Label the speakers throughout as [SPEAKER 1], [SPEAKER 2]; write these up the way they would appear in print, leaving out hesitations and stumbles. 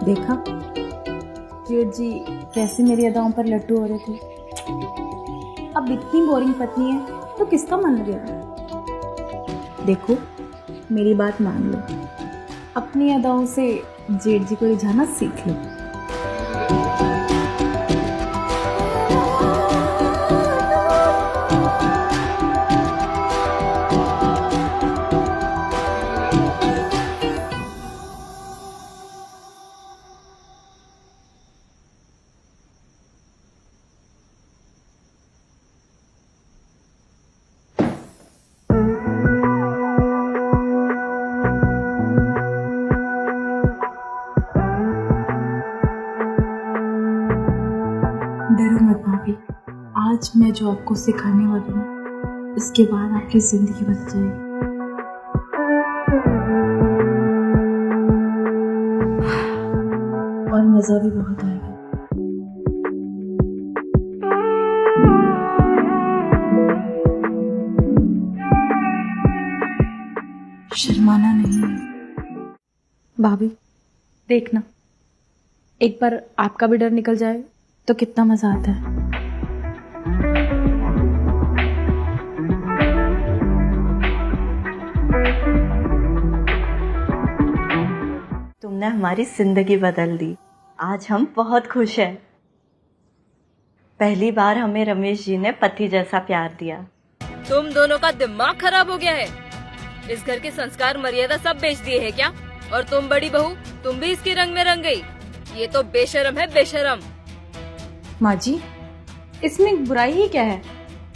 [SPEAKER 1] देखा जेठ जी कैसे मेरी अदाओं पर लट्टू हो रहे थे। अब इतनी बोरिंग पत्नी है तो किसका मन लगेगा। देखो मेरी बात मान लो, अपनी अदाओं से जेठ जी को रिझाना सीख लो। डरो मत भाभी, आज मैं जो आपको सिखाने वाली हूँ इसके बाद आपकी जिंदगी बदल जाएगी। और मजा भी बहुत आएगा। शर्माना नहीं है। भाभी देखना, एक बार आपका भी डर निकल जाए तो कितना मजा आता है।
[SPEAKER 2] तुमने हमारी जिंदगी बदल दी। आज हम बहुत खुश हैं। पहली बार हमें रमेश जी ने पति जैसा प्यार दिया।
[SPEAKER 3] तुम दोनों का दिमाग खराब हो गया है। इस घर के संस्कार मर्यादा सब बेच दिए है क्या? और तुम बड़ी बहू, तुम भी इसके रंग में रंग गई। ये तो बेशरम है, बेशरम।
[SPEAKER 1] माँ जी इसमें बुराई ही क्या है,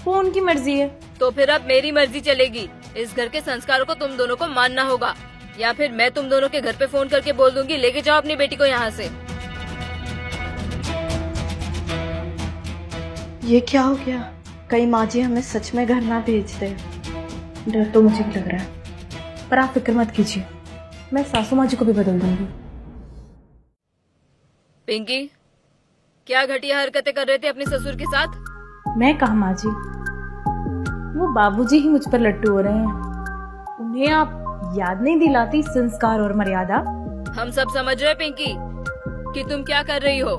[SPEAKER 1] वो उनकी मर्जी है।
[SPEAKER 3] तो फिर अब मेरी मर्जी चलेगी। इस घर के संस्कारों को तुम दोनों को मानना होगा, या फिर मैं तुम दोनों के घर पे फोन करके बोल दूंगी लेके जाओ अपनी बेटी को यहाँ से।
[SPEAKER 2] ये क्या हो गया? कहीं माँ जी हमें सच में घर ना भेज दे।
[SPEAKER 1] डर तो मुझे भी लग रहा है, पर आप फिक्र मत कीजिए, मैं सासू माँ जी को भी बदल दूंगी।
[SPEAKER 3] पिंकी, क्या घटिया हरकतें कर रहे थे अपने ससुर के साथ?
[SPEAKER 1] मैं कहा माँ जी, वो बाबूजी ही मुझ पर लट्टू हो रहे हैं। उन्हें आप याद नहीं दिलाती संस्कार और मर्यादा?
[SPEAKER 3] हम सब समझ रहे पिंकी कि तुम क्या कर रही हो।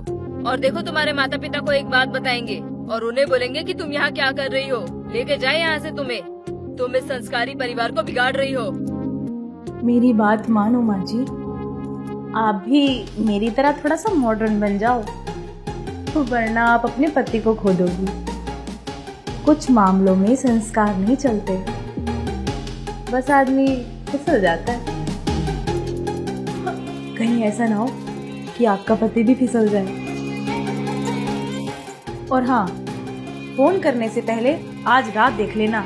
[SPEAKER 3] और देखो तुम्हारे माता पिता को एक बात बताएंगे और उन्हें बोलेंगे कि तुम यहाँ क्या कर रही हो। लेके जाए यहाँ से तुम्हें। तुम इस संस्कारी परिवार को बिगाड़ रही हो।
[SPEAKER 1] मेरी बात मानो माँ जी, आप भी मेरी तरह थोड़ा सा मॉडर्न बन जाओ, वरना आप अपने पति को खो दोगी। कुछ मामलों में संस्कार नहीं चलते, बस आदमी फिसल जाता है। कहीं ऐसा ना हो कि आपका पति भी फिसल जाए। और हाँ, फोन करने से पहले आज रात देख लेना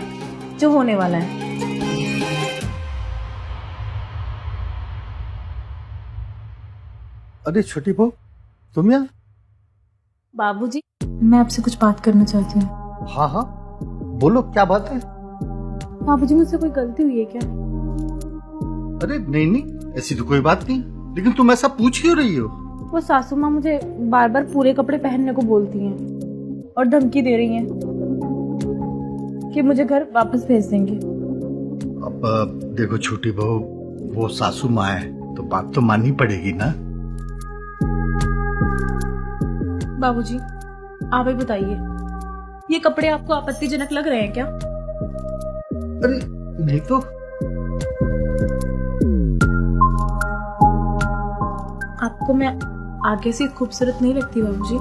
[SPEAKER 1] जो होने वाला है।
[SPEAKER 4] अरे छोटी बहू, तुम यहाँ?
[SPEAKER 1] बाबूजी, मैं आपसे कुछ बात करना चाहती हूँ।
[SPEAKER 4] हाँ हाँ बोलो, क्या बात है?
[SPEAKER 1] बाबूजी मुझसे कोई गलती हुई है क्या?
[SPEAKER 4] अरे नहीं नहीं, ऐसी तो कोई बात नहीं, लेकिन तुम ऐसा पूछ क्यों रही हो?
[SPEAKER 1] वो सासू माँ मुझे बार बार पूरे कपड़े पहनने को बोलती हैं और धमकी दे रही हैं कि मुझे घर वापस भेज देंगे।
[SPEAKER 4] अब देखो छोटी बहू, वो सासू माँ है तो बात तो माननी पड़ेगी ना।
[SPEAKER 1] बाबूजी आप ही बताइए, ये कपड़े आपको आपत्तिजनक लग रहे हैं क्या?
[SPEAKER 4] अरे नहीं तो।
[SPEAKER 1] आपको मैं आगे से खूबसूरत नहीं लगती बाबूजी?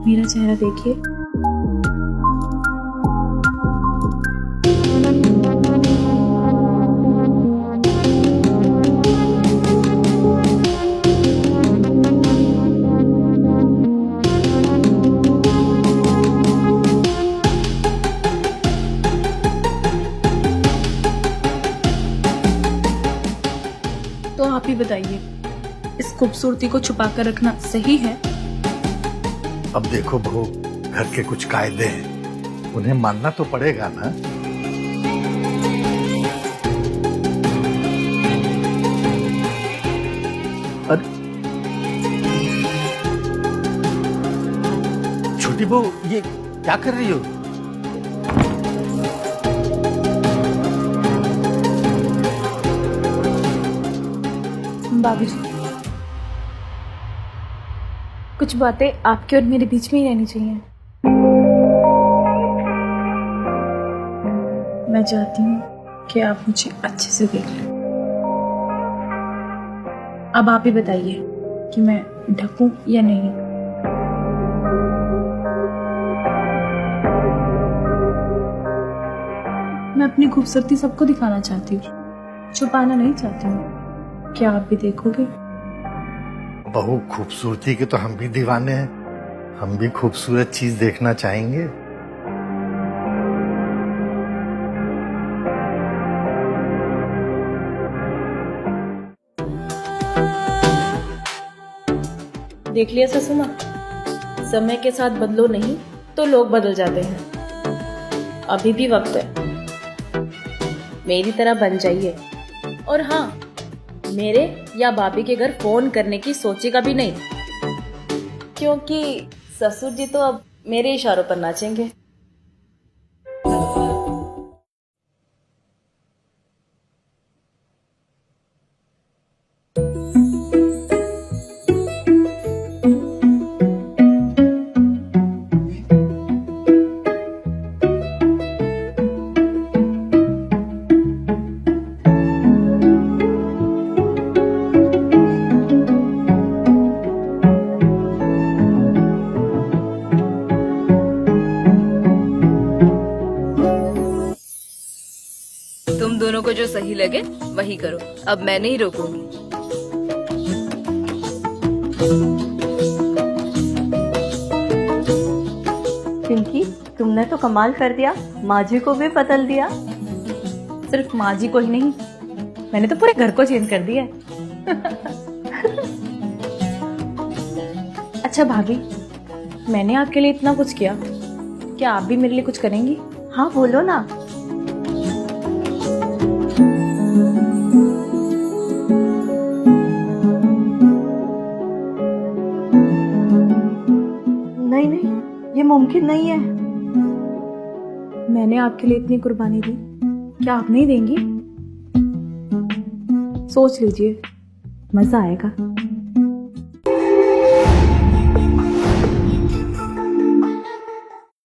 [SPEAKER 1] मेरा चेहरा देखिए। तो आप ही बताइए, इस खूबसूरती को छुपा कर रखना सही है?
[SPEAKER 4] अब देखो बहू, घर के कुछ कायदे हैं, उन्हें मानना तो पड़ेगा ना। अरे छोटी बहू, ये क्या कर रही हो?
[SPEAKER 1] भाभी जी, कुछ बातें आपके और मेरे बीच में ही रहनी चाहिए। मैं चाहती हूँ कि आप मुझे अच्छे से देख लें। अब आप ही बताइए कि मैं ढकूं या नहीं। मैं अपनी खूबसूरती सबको दिखाना चाहती हूँ, छुपाना नहीं चाहती हूँ। क्या आप भी देखोगे?
[SPEAKER 4] बहू, खूबसूरती के तो हम भी दीवाने हैं। हम भी खूबसूरत चीज देखना चाहेंगे।
[SPEAKER 1] देख लिया सासू माँ, समय के साथ बदलो नहीं तो लोग बदल जाते हैं। अभी भी वक्त है, मेरी तरह बन जाइए। और हाँ, मेरे या भाभी के घर फोन करने की सोचेगा भी नहीं, क्योंकि ससुर जी तो अब मेरे इशारों पर नाचेंगे।
[SPEAKER 3] तुम दोनों को जो सही लगे वही करो, अब मैं नहीं रोकूंगी।
[SPEAKER 2] पिंकी, तुमने तो कमाल कर दिया, माँ जी को भी बदल दिया।
[SPEAKER 1] सिर्फ माँ जी को ही नहीं, मैंने तो पूरे घर को चेंज कर दिया है। अच्छा भाभी, मैंने आपके लिए इतना कुछ किया, क्या आप भी मेरे लिए कुछ करेंगी?
[SPEAKER 2] हाँ बोलो ना। नहीं नहीं, ये मुमकिन नहीं है।
[SPEAKER 1] मैंने आपके लिए इतनी कुर्बानी दी, क्या आप नहीं देंगी? सोच लीजिए, मजा आएगा।